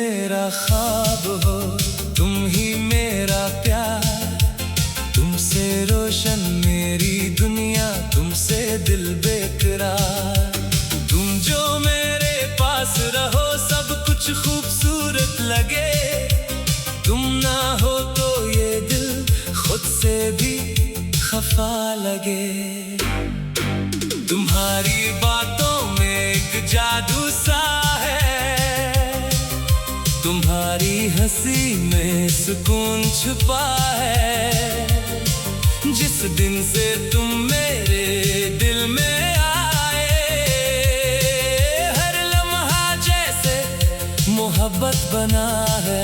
मेरा ख्वाब हो, तुम ही मेरा प्यार, तुमसे रोशन मेरी दुनिया, तुमसे दिल बेकरार। तुम जो मेरे पास रहो सब कुछ खूबसूरत लगे, तुम ना हो तो ये दिल खुद से भी खफा लगे। तुम्हारी बातों में एक जादू सा है, तुम्हारी हंसी में सुकून छुपा है। जिस दिन से तुम मेरे दिल में आए, हर लम्हा जैसे मोहब्बत बना है।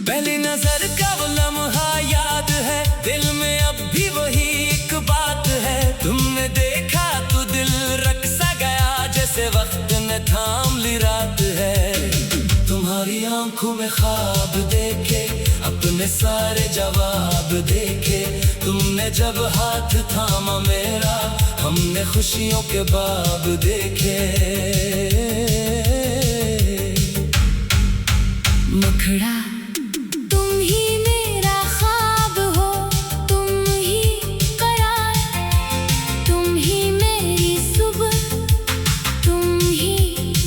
पहली नजर का वो लम्हा याद है, दिल में अब भी वही एक बात है। तुमने देखा तो दिल रक़्सा गया, जैसे वक्त ने थाम ली रात है। तुम्हारी आंखों में ख्वाब देखे, अपने सारे जवाब देखे। तुमने जब हाथ थामा मेरा, हमने खुशियों के बाब देखे। मुखड़ा तुम ही मेरा ख्वाब हो, तुम ही करार, तुम ही मेरी सुबह, तुम ही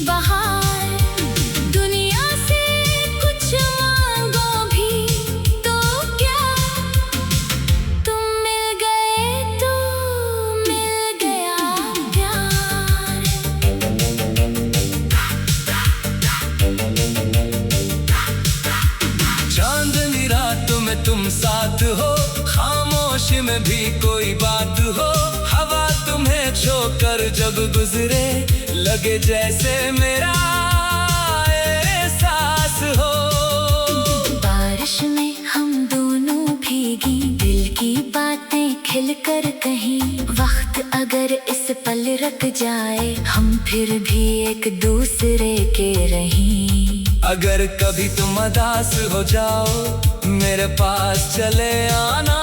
बहार। दुनिया से कुछ मांगो भी तो क्या, तुम मिल गए तो मिल गया प्यार। चांदनी रातों में तुम साथ हो, खामोशी में भी कोई बात हो। हवा तुम्हें छोकर जब गुजरे, लगे जैसे मेरा एहसास हो। बारिश में हम दोनों भीगी, दिल की बातें खिलकर कहीं। वक्त अगर इस पल रुक जाए, हम फिर भी एक दूसरे के रहीं। अगर कभी तुम उदास हो जाओ, मेरे पास चले आना।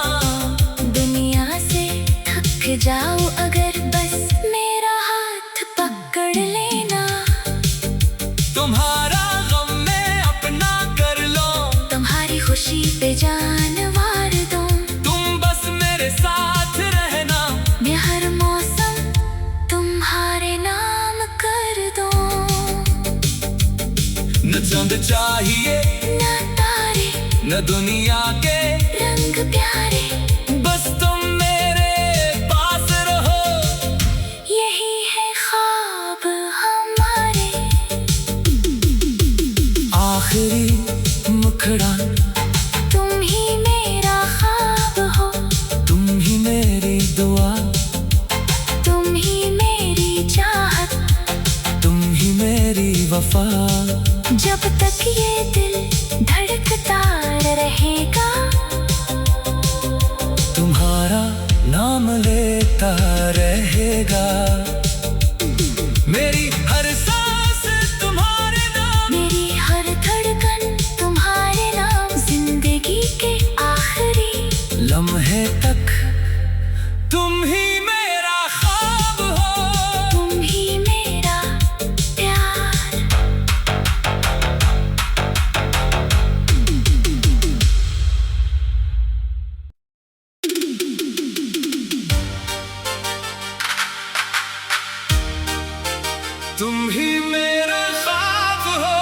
दुनिया से थक जाओ अगर, बस मेरा हाथ पकड़ लेना। तुम्हारा गम मैं अपना कर लो, तुम्हारी खुशी पे जान वार दूं। तुम बस मेरे साथ रहना, मैं हर मौसम तुम्हारे नाम कर दूं। न चांद चाहिए न तारे, न दुनिया के रंग प्यारे, बस तुम मेरे पास रहो, यही है ख्वाब हमारे। आखिरी मुखड़ा तुम ही मेरा ख्वाब हो, तुम ही मेरी दुआ, तुम ही मेरी चाहत, तुम ही मेरी वफा। जब तक ये दिल धड़कता रहेगा, तुम्हारा नाम लेता रहेगा। मेरी हर सांस तुम्हारे नाम, मेरी हर धड़कन तुम्हारे नाम। जिंदगी के आखिरी लम्हे तक तुम ही मेरा ख्वाब हो, तुम ही मेरा प्यार। तुम ही मेरा ख्वाब हो।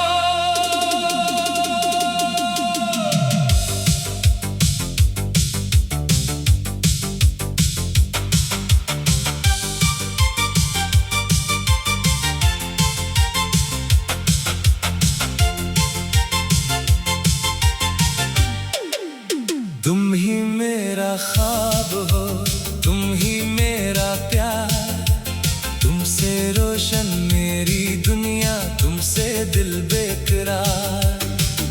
तुम ही मेरा ख्वाब हो, तुम ही मेरा प्यार, तुमसे रोशन मेरी दुनिया, तुमसे दिल बेकरार।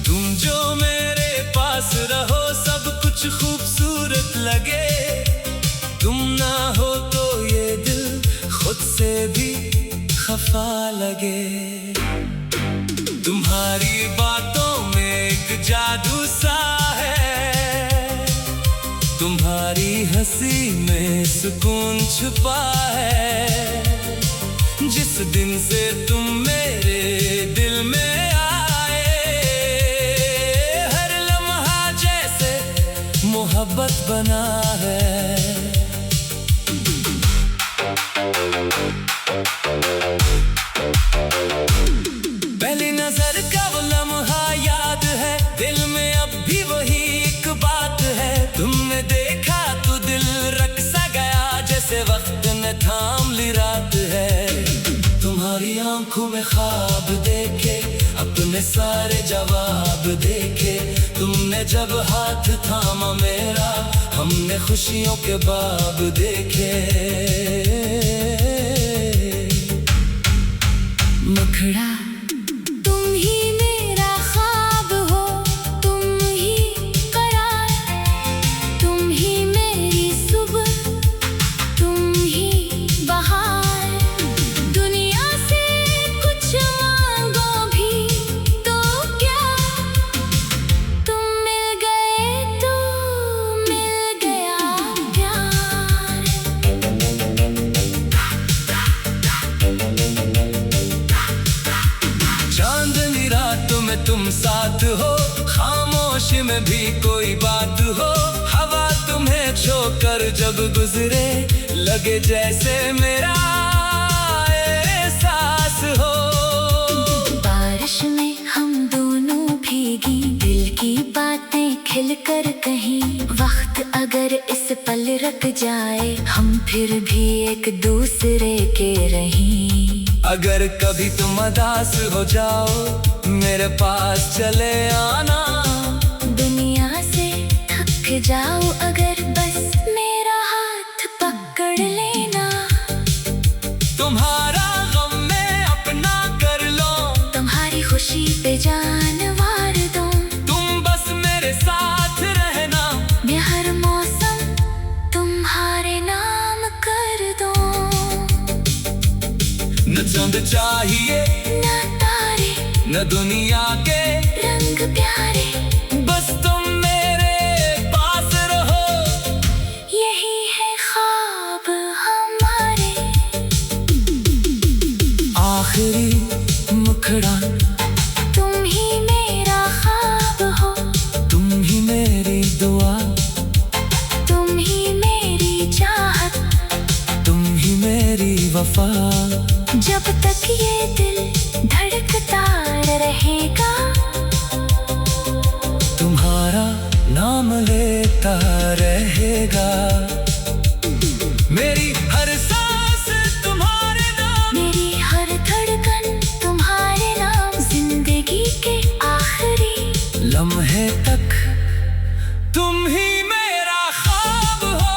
तुम जो मेरे पास रहो सब कुछ खूबसूरत लगे, तुम ना हो तो ये दिल खुद से भी खफा लगे। तुम्हारी बातों में एक जादू सा है, तुम्हारी हंसी में सुकून छुपा है। जिस दिन से तुम मेरे दिल में आए, हर लम्हा जैसे मोहब्बत बना है। पहली नजर का वो लम्हा याद है, दिल में अब भी वही एक बात है। तुमने देखा तो दिल रक सा गया, जैसे वक्त ने थाम ली रात है। तुम्हारी आंखों में ख्वाब देखे, अपने सारे जवाब देखे। तुमने जब हाथ थामा मेरा, हमने खुशियों के बाब देखे। मुखड़ा तुम ही मेरा ख्वाब हो, तुम ही करार, तुम ही मेरी सुबह, तुम ही बहार। दुनिया से कुछ मांगो भी तो क्या, तुम मिल गए तो मिल गया प्यार। चांदनी रातों में तुम साथ हो, खामोशी में भी कोई बात हो। हवा तुम्हें छोकर जब गुजरे, लगे जैसे मेरा एहसास हो। बारिश में हम दोनों भीगी, दिल की बातें खिलकर कहीं। वक्त अगर इस पल रख जाए, हम फिर भी एक दूसरे के रहीं। अगर कभी तुम उदास हो जाओ, मेरे पास चले आना। दुनिया से थक जाओ अगर, बस मेरा हाथ पकड़ लेना। तुम्हारा गम मैं अपना कर लो, तुम्हारी खुशी पे जान वार दूं। तुम बस मेरे साथ रहना, मैं हर मौसम तुम्हारे नाम कर दूं। न चंद चाहिए न तारे, न दुनिया के रंग प्यारे, बस तुम मेरे पास रहो। यही है ख्वाब हमारे। आखिरी मुखड़ा तुम ही मेरा ख्वाब हो, तुम ही मेरी दुआ, तुम ही मेरी चाहत, तुम ही मेरी वफा। जब तक ये दिल धड़कता रहेगा, तुम्हारा नाम लेता रहेगा। मेरी हर सांस तुम्हारे नाम, मेरी हर धड़कन तुम्हारे नाम। जिंदगी के आखिरी लम्हे तक तुम ही मेरा ख्वाब हो,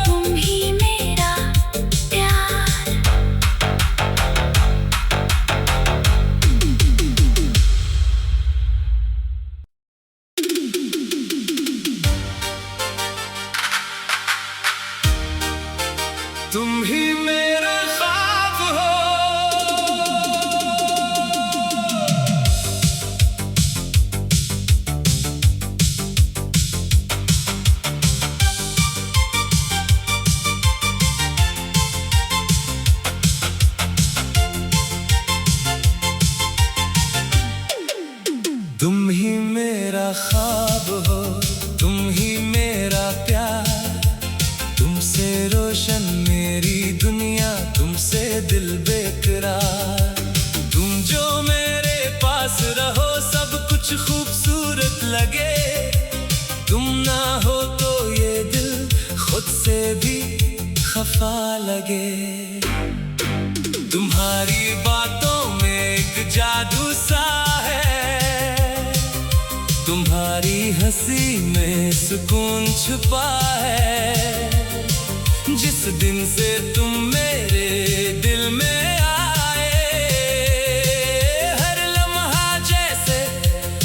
तुम ही मेरा प्यार। तुम ही मेरा ख्वाब हो। तुम ही मेरा ख्वाब हो, तुम ही मेरा प्यार। तुमसे रोशन मेरी दुनिया, तुमसे दिल बेकरार। तुम जो मेरे पास रहो, सब कुछ खूबसूरत लगे। तुम ना हो तो ये दिल खुद से भी खफा लगे। तुम्हारी बातों में एक जादू सा है, तुम्हारी हंसी में सुकून छुपा है। जिस दिन से तुम मेरे दिल में आए, हर लम्हा जैसे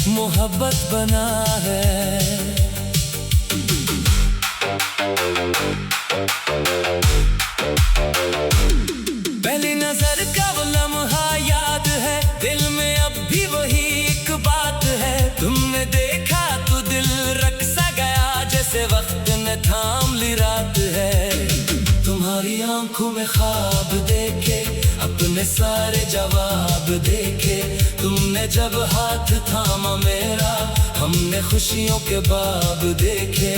मोहब्बत बना है। पहली नजर का वो लम्हा याद है, दिल में अब भी वही एक बात है। तुमने देखा तो दिल रक सा गया, जैसे वक्त ने थाम ली रात आंखों में ख्वाब देखे, अपने सारे जवाब देखे। तुमने जब हाथ थामा मेरा, हमने खुशियों के बाब देखे।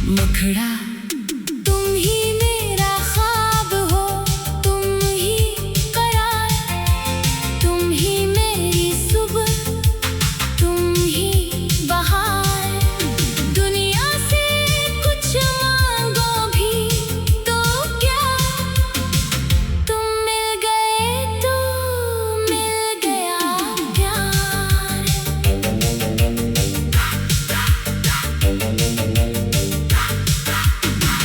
मुखड़ा तुम ही मेरा ख्वाब हो, तुम ही करार, तुम ही मेरी सुबह, तुम ही बहार। दुनिया से कुछ मांगो भी तो क्या, तुम मिल गए तो मिल गया प्यार।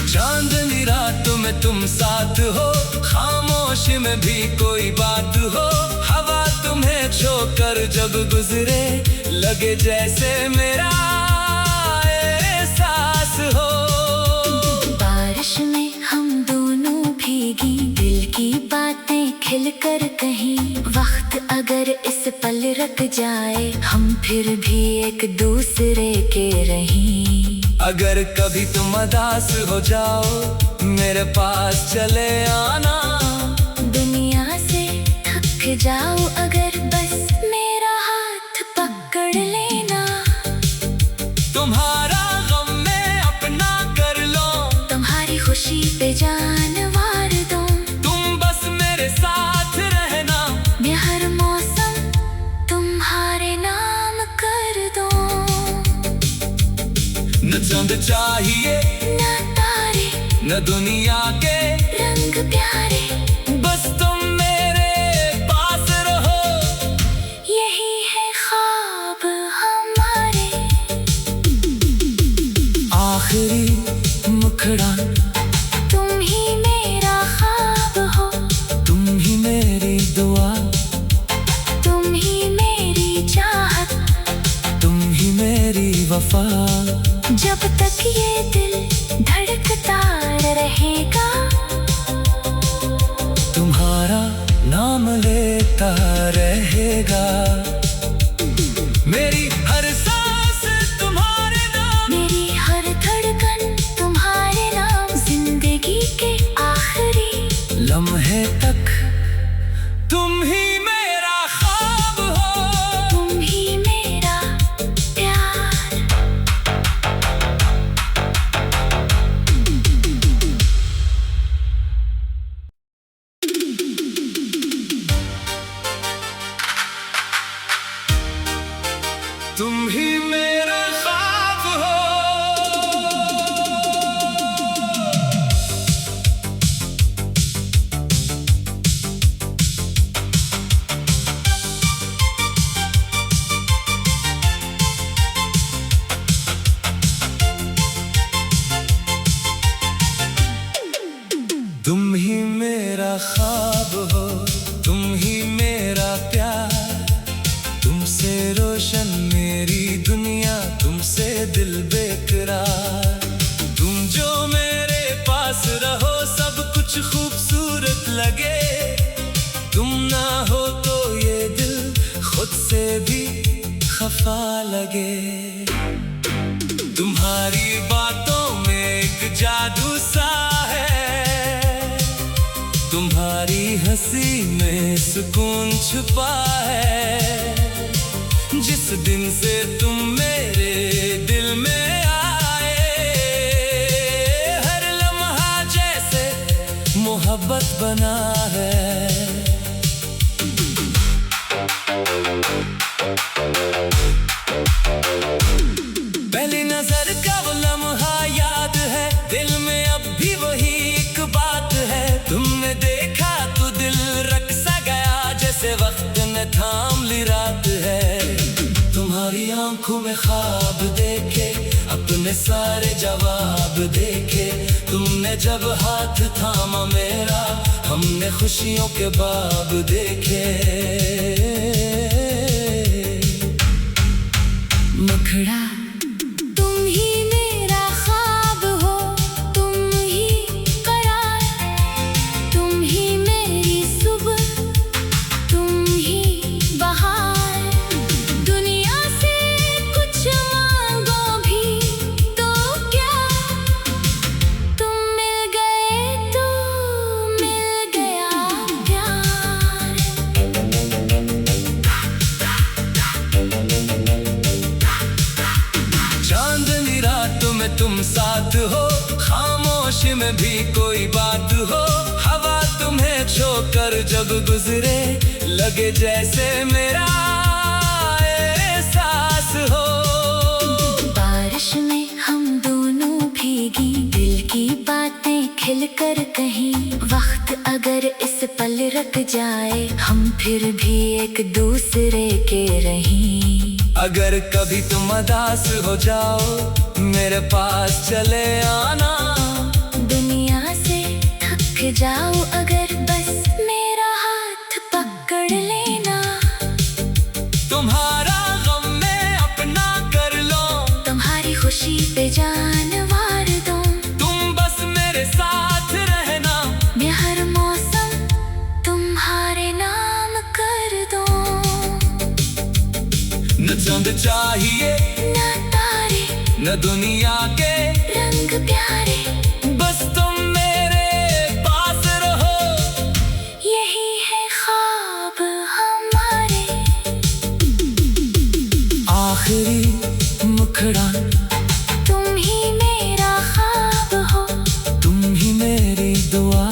चांदनी रातों में तुम साथ हो, खामोशी में भी कोई बात हो। हवा तुम्हें छोकर जब गुजरे, लगे जैसे मेरा एहसास हो। बारिश में हम दोनों भीगी, दिल की बातें खिलकर कहीं। वक्त अगर इस पल रुक जाए, हम फिर भी एक दूसरे के रहीं। अगर कभी तुम उदास हो जाओ, मेरे पास चले आना। दुनिया से थक जाओ अगर, बस मेरा हाथ पकड़ लेना। तुम्हारा गम मैं अपना कर लो, तुम्हारी खुशी पे जान वार दूं। तुम बस मेरे साथ रहना। मैं हर मौसम तुम्हारे नाम कर दूं। न चंद चाहिए ना तारे, न दुनिया के रंग प्यारे, बस तुम मेरे पास रहो। यही है ख्वाब हमारे। आखिरी मुखड़ा तुम ही मेरा ख्वाब हो, तुम ही मेरी दुआ, तुम ही मेरी चाहत, तुम ही मेरी वफा। जब तक ये दिल धड़कता रहेगा, तुम्हारा नाम लेता रहेगा। मेरी हर सांस तुम्हारे नाम, मेरी हर धड़कन तुम्हारे नाम। जिंदगी के आखिरी लम्हे तक तुम ही मेरा ख्वाब हो, तुम ही मेरा प्यार। तुम ही मेरा ख्वाब हो। तुम ही मेरा ख्वाब हो, तुम ही मेरा प्यार। तुमसे रोशन मेरी दुनिया, तुमसे दिल बेकरार। तुम जो मेरे पास रहो, सब कुछ खूबसूरत लगे। तुम ना हो तो ये दिल खुद से भी खफा लगे। तुम्हारी बातों में एक जादू सा है, तुम्हारी हंसी में सुकून छुपा है। जिस दिन से तुम मेरे दिल में आए, हर लम्हा जैसे मोहब्बत बना है। पहली नजर का वो लम्हा याद है, दिल में अब भी वही एक बात है। तुमने देखा तो दिल रक सा गया, जैसे वक्त ने थाम ली रात है। तुम्हारी आंखों में ख्वाब देखे, अपने सारे जवाब देखे। तुमने जब हाथ थामा मेरा, हमने खुशियों के बाब देखे। मुखड़ा तुम ही मेरा ख्वाब हो, तुम ही करार, तुम ही मेरी सुबह, तुम ही बहार। दुनिया से कुछ मांगो भी तो क्या, साथ हो, खामोशी में भी कोई बात हो, हवा तुम्हें छोकर जब गुजरे, लगे जैसे मेरा एहसास हो। बारिश में हम दोनों भीगी, दिल की बातें खिलकर कहीं, वक्त अगर इस पल रुक जाए, हम फिर भी एक दूसरे के रहीं। अगर कभी तुम उदास हो जाओ, मेरे पास चले आना। दुनिया से थक जाओ अगर, बस मेरा हाथ पकड़ लेना। तुम्हारा गम मैं अपना कर लो, तुम्हारी खुशी पे जान वार दूं। तुम बस मेरे साथ रहना, मैं हर मौसम तुम्हारे नाम कर दूं। न चंद चाहिए ना तारे, न दुनिया के रंग प्यारे, बस तुम मेरे पास रहो। यही है ख्वाब हमारे। आखिरी मुखड़ा तुम ही मेरा ख्वाब हो, तुम ही मेरी दुआ,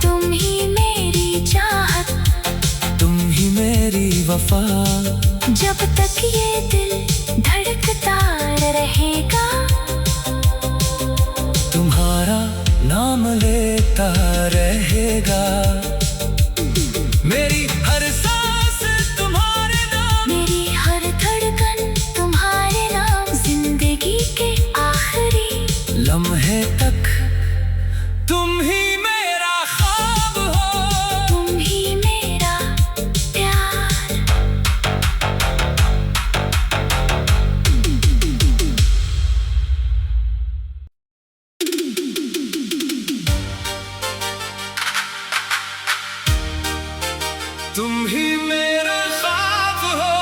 तुम ही मेरी चाहत, तुम ही मेरी वफा। जब तक ये दिल धड़कता रहेगा, तुम्हारा नाम लेता रहेगा। मेरी हर सांस तुम्हारे नाम, मेरी हर धड़कन तुम्हारे नाम। जिंदगी के आखिरी लम्हे तक तुम ही मेरा ख्वाब हो, तुम ही मेरा प्यार। तुम ही मेरा ख्वाब हो।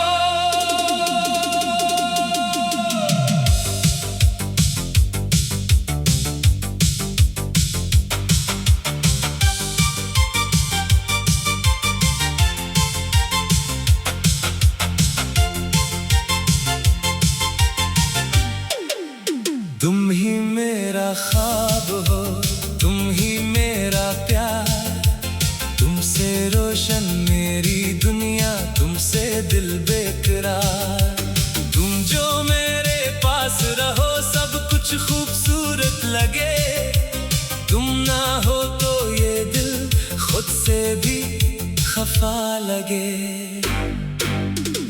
तुम ही मेरा ख्वाब हो, तुम ही मेरा प्यार, तुमसे रोशन मेरी दुनिया, तुमसे दिल बेकरार। तुम जो मेरे पास रहो, सब कुछ खूबसूरत लगे। तुम ना हो तो ये दिल खुद से भी खफा लगे।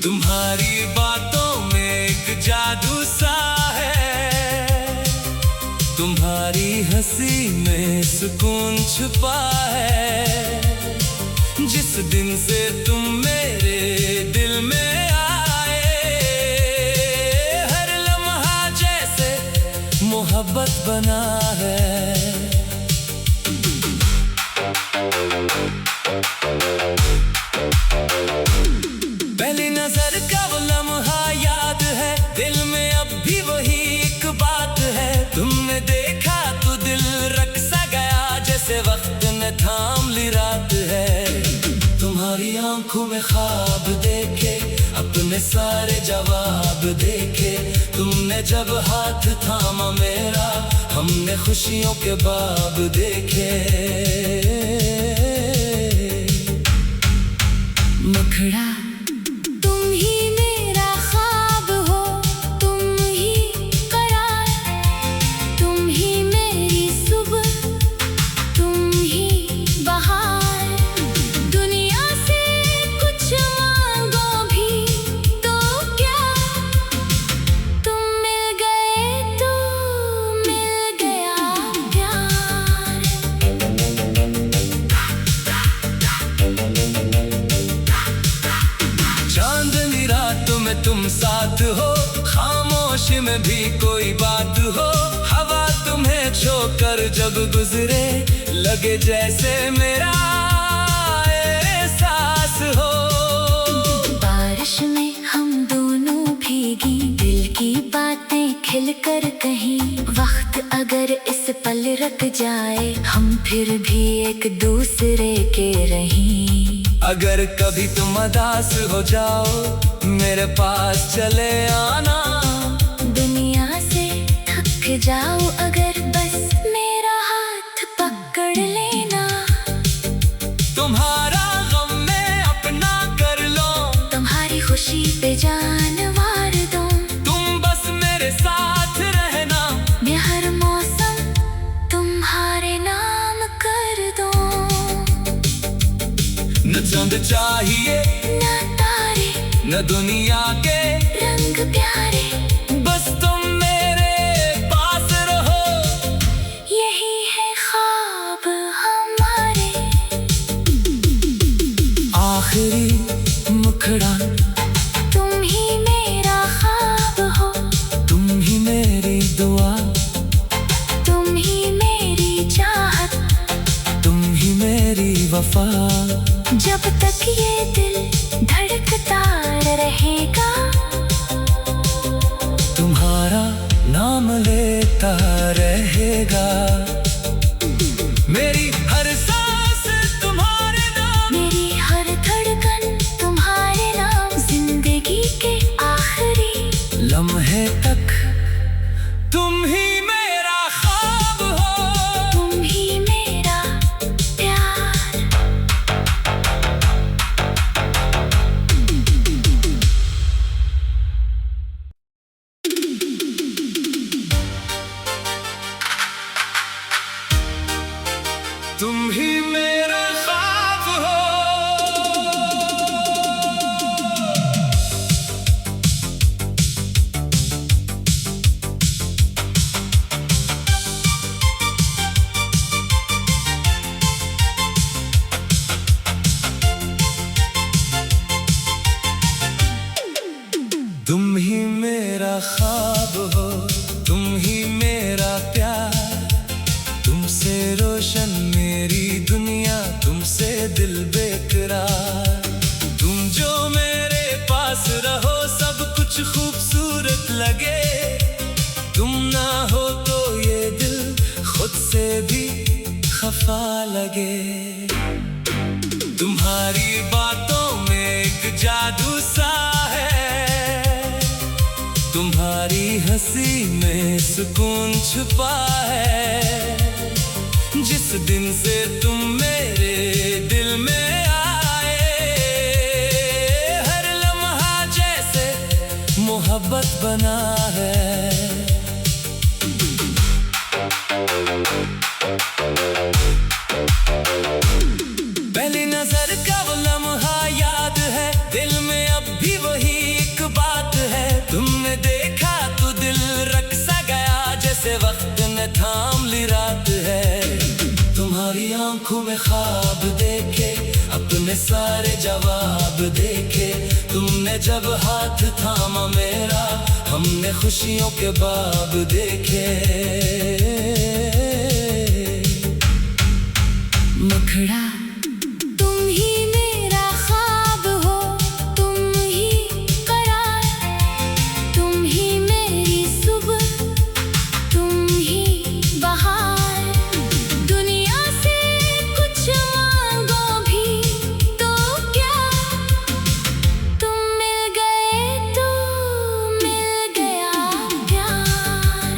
तुम्हारी बातों में एक जादू सा है, तुम्हारी हंसी में सुकून छुपा है। जिस दिन से तुम मेरे दिल में आए, हर लम्हा जैसे मोहब्बत बना है। पहली नजर का वो लम्हा याद है, दिल में अब भी वही एक बात है। तुमने देखा तो दिल रक सा गया, जैसे वक्त ने थाम ली रात है। तुम्हारी आंखों में ख्वाब देखे, अपने सारे जवाब देखे। तुमने जब हाथ थामा मेरा, हमने खुशियों के बाब देखे। मुखड़ा तुम ही मेरा ख्वाब हो, तुम ही करार, तुम ही मेरी सुबह, तुम ही बहार। दुनिया से कुछ मांगो भी तो क्या, तुम मिल गए तो मिल गया प्यार। चांदनी रातों में तुम साथ हो, खामोशी में भी कोई बात हो, हवा तुम्हें छोकर जब गुजरे, लगे जैसे मेरा एहसास हो। बारिश में हम दोनों भीगी, दिल की बातें खिलकर कहीं, वक्त अगर इस पल रुक जाए, हम फिर भी एक दूसरे के रहीं। अगर कभी तुम उदास हो जाओ, मेरे पास चले आना। दुनिया से थक थक जाऊं अगर बस मेरा हाथ पकड़ लेना। तुम्हारा गम मैं अपना कर लो, तुम्हारी खुशी पे जान वार दूं। तुम बस मेरे साथ रहना, मैं हर मौसम तुम्हारे नाम कर दूं। न चांद चाहिए ना तारे, न दुनिया के रंग प्यारे, बस तुम मेरे पास रहो। यही है ख्वाब हमारे। आखिरी मुखड़ा तुम ही मेरा ख्वाब हो, तुम ही मेरी दुआ, तुम ही मेरी चाहत, तुम ही मेरी वफा। जब तक ये दिल धड़कता रहेगा, तुम्हारा नाम लेता रहेगा। मेरी हर सांस तुम्हारे नाम, मेरी हर धड़कन तुम्हारे नाम। जिंदगी के आखिरी लम्हे तक तुम ही मेरा ख्वाब हो, तुम ही मेरा प्यार। तुम ही मेरा ख्वाब हो। तुम ही मेरा ख्वाब हो, तुम ही मेरा प्यार, तुमसे रोशन मेरी दुनिया, तुमसे दिल बेकरार। तुम जो मेरे पास रहो सब कुछ खूबसूरत लगे, तुम ना हो तो ये दिल खुद से भी खफा लगे। तुम्हारी बातों में एक जादू सा है, तुम्हारी हंसी में सुकून छुपा है। जिस दिन से तुम मेरे दिल में आए, हर लम्हा जैसे मोहब्बत बना है। पहली नजर का वो लम्हा याद है, दिल में अब भी वही एक बात है। तुमने देखा तो दिल रक सा गया, जैसे वक्त ने थाम ली रात है। तुम्हारी आंखों में ख्वाब देखे, अपने सारे जवाब देखे। तुमने जब हाथ थामा मेरा, हमने खुशियों के बाब देखे। मुखड़ा तुम ही मेरा ख्वाब हो, तुम ही करार, तुम ही मेरी सुबह, तुम ही बहार। दुनिया से कुछ मांगो भी तो क्या, तुम मिल गए तो मिल गया प्यार।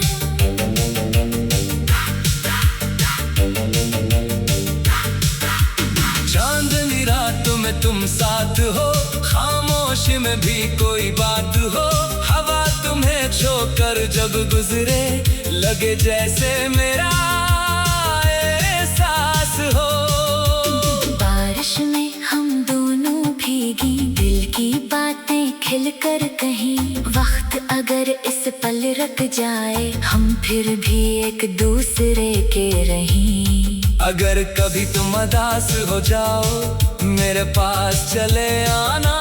चांदनी रातों में तुम साथ हो, खामोशी में भी कोई बात हो। हवा तुम्हें छोकर जब गुजरे, लगे जैसे मेरा एहसास हो। बारिश में हम दोनों भीगी, दिल की बातें खिल कर कहीं। वक्त अगर इस पल रुक जाए, हम फिर भी एक दूसरे के रहीं। अगर कभी तुम उदास हो जाओ, मेरे पास चले आना।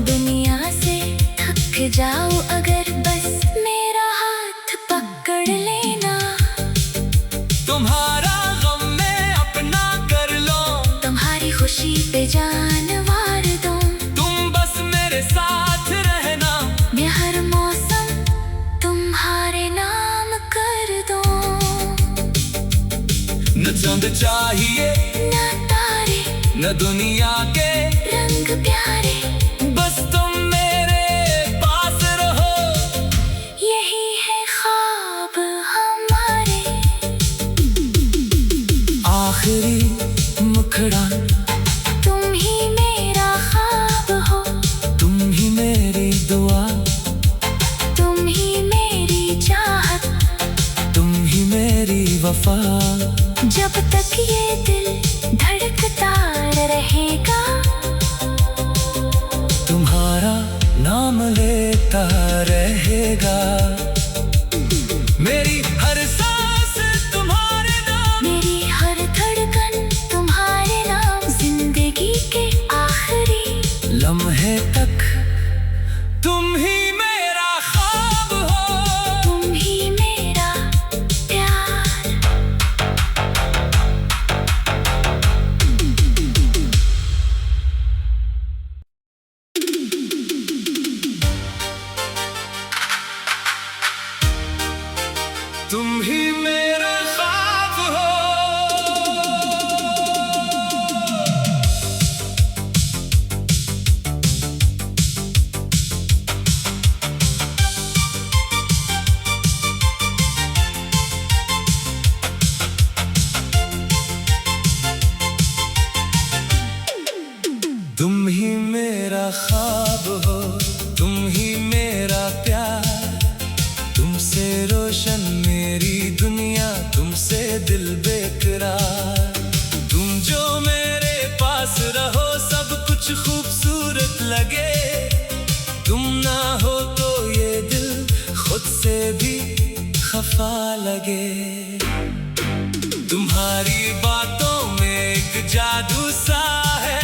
दुनिया से थक जाऊं अगर बस मेरा हाथ पकड़ लेना। तुम्हारा गम मैं अपना कर लो, तुम्हारी खुशी पे जान वार दूं। तुम बस मेरे साथ रहना, मैं हर मौसम तुम्हारे नाम कर दूं। न चांद चाहिए ना तारे, न दुनिया के रंग प्यारे, बस तुम मेरे पास रहो। यही है ख्वाब मुखड़ा, तुम ही मेरा ख्वाब हो, तुम ही मेरी दुआ, तुम ही मेरी चाहत, तुम ही मेरी वफा। जब तक ये दिल धड़कता रहेगा, तुम्हारा नाम लेता रहेगा। मेरी हर सांस तुम्हारे नाम, मेरी हर धड़कन तुम्हारे नाम, जिंदगी के आखिरी लम्हे तक तुम ही मेरा ख्वाब हो, तुम ही मेरा प्यार। तुम ही मेरा ख्वाब हो। तुम ही मेरा ख्वाब हो, तुम ही मेरा प्यार, तुमसे रोशन मेरी दुनिया, तुमसे दिल बेकरार। तुम जो मेरे पास रहो सब कुछ खूबसूरत लगे, तुम ना हो तो ये दिल खुद से भी खफा लगे। तुम्हारी बातों में एक जादू सा है,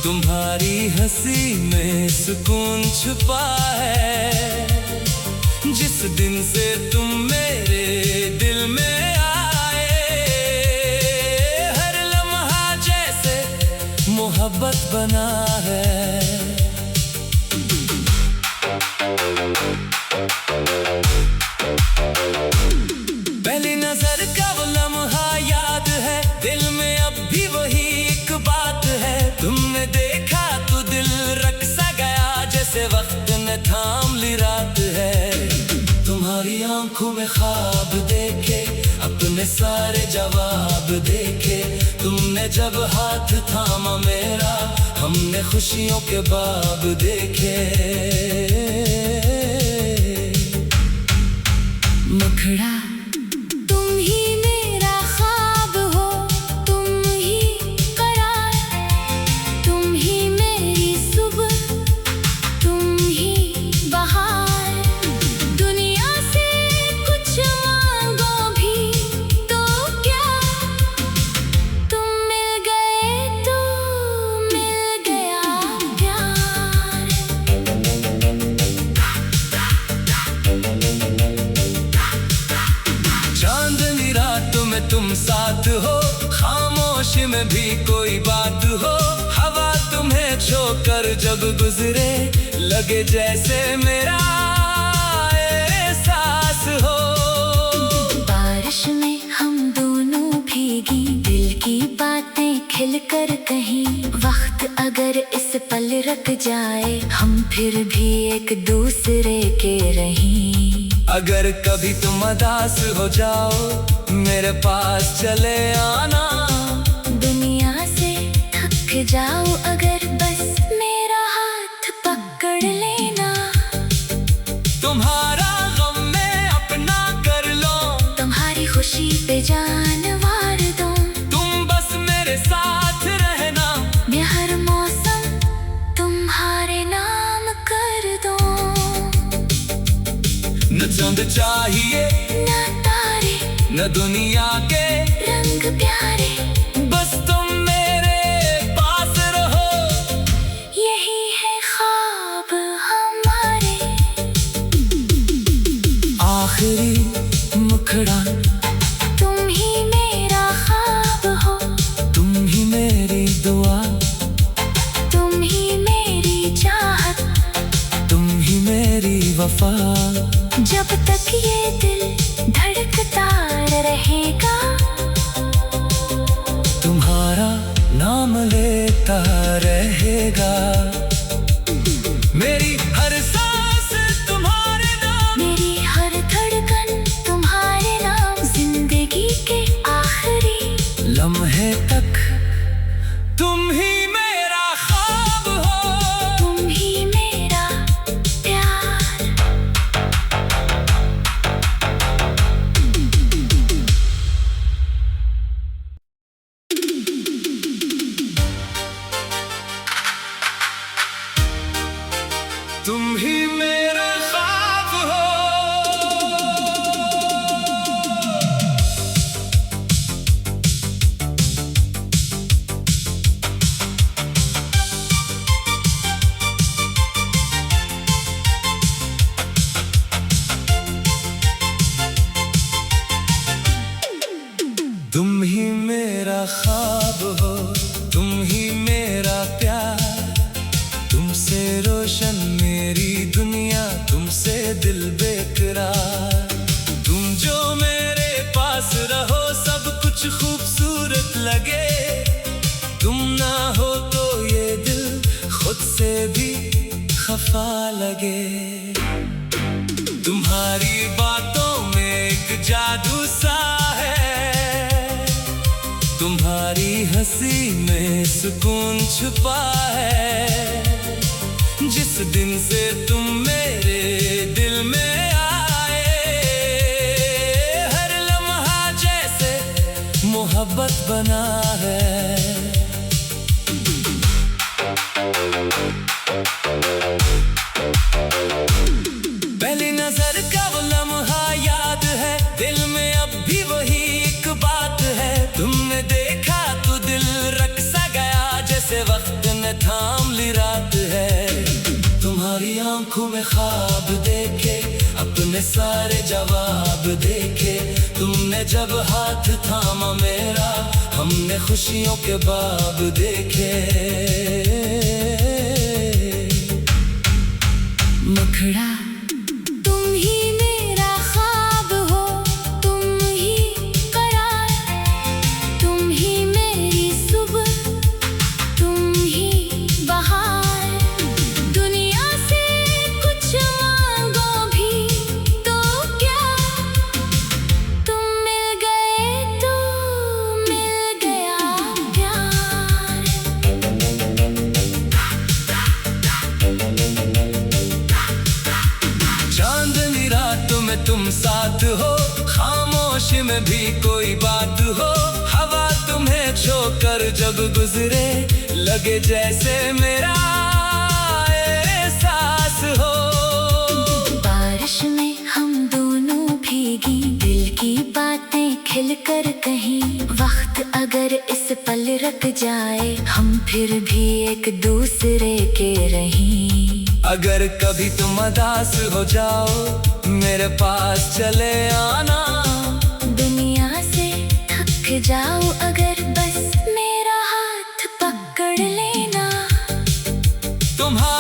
तुम्हारी हंसी में सुकून छुपा है। जिस दिन से तुम मेरे दिल में आए, हर लम्हा जैसे मोहब्बत बना है। पहली नजर का वो लम्हा याद है, दिल में अब भी वही एक बात है। तुमने देखा तो दिल रक सा गया, जैसे वक्त ने थाम ली रात है। तुम्हारी आंखों में ख्वाब देखे, अपने सारे जवाब देखे। तुमने जब हाथ थामा मेरा, हमने खुशियों के बाब देखे। मुखड़ा, तुम ही मेरा ख्वाब हो, तुम ही करार, तुम ही मेरी सुबह, तुम ही बहार। दुनिया से कुछ मांगो भी तो क्या, तुम मिल गए तो मिल गया प्यार। चांदनी रातों में तुम साथ हो, खामोशी में भी कोई बात हो। हवा तुम्हें छोकर जब गुजरे, लगे जैसे मेरा एहसास हो। बारिश में हम दोनों भीगी, दिल की बातें खिलकर कहीं। वक्त अगर इस पल रख जाए, हम फिर भी एक दूसरे के रहीं। अगर कभी तुम उदास हो जाओ, मेरे पास चले आना। दुनिया से थक जाओ अगर, बस मेरा हाथ पकड़ लेना। तुम्हारा गम मैं अपना कर लो, तुम्हारी खुशी पे जान वार दूं। तुम बस मेरे साथ रहना। मैं हर मौसम तुम्हारे नाम कर दूं। न चंद चाहिए ना तारे, न दुनिया के रंग प्यारे, बस तुम मेरे पास रहो। यही है ख्वाब हमारे। आखिरी मुखड़ा, तुम ही मेरा ख्वाब हो, तुम ही मेरी दुआ, तुम ही मेरी चाहत, तुम ही मेरी वफा। जब तक ये दिल धड़कता रहेगा, तुम्हारा नाम लेता रहेगा। मेरी हर सांस तुम्हारे नाम, मेरी हर धड़कन तुम्हारे नाम, जिंदगी के आखिरी लम्हे तुम ही मेरा ख्वाब हो, तुम ही मेरा प्यार, तुमसे रोशन मेरी दुनिया, तुमसे दिल बेकरार। तुम जो मेरे पास रहो सब कुछ खूबसूरत लगे, तुम ना हो तो ये दिल खुद से भी खफा लगे। तुम्हारी बातों में एक जादू सा है, तुम्हारी हंसी में सुकून छुपा है। जिस दिन से तुम मेरे दिल में आए, हर लम्हा जैसे मोहब्बत बना है। पहली नजर का वो लम्हा याद है, दिल में अब भी वही एक बात है। तुमने देखा तो दिल रक़्सा गया, जैसे वक्त ने थाम ली रात है। तुम्हारी आंखों में ख्वाब देखे, अपने सारे जवाब देखे। तुमने जब हाथ थामा मेरा, हमने खुशियों के बाब देखे। मुखड़ा तुम ही मेरा ख्वाब हो, तुम ही करार, तुम ही मेरी सुबह, तुम ही बहार। दुनिया से कुछ मांगो भी तो क्या, तुम मिल गए तो मिल गया प्यार। चांदनी रातों में तुम साथ हो, खामोशी में भी कोई बात हो। हवा तुम्हें छोकर जब गुजरे, लगे जैसे मेरा एहसास हो। बारिश में हम दोनों भीगी, दिल की बातें खिलकर कहीं। वक्त अगर इस पल रुक जाए, हम फिर भी एक दूसरे के रहीं। अगर कभी तुम उदास हो जाओ, मेरे पास चले आना। दुनिया से थक जाओ अगर, बस मेरा हाथ पकड़ लेना। तुम्हारा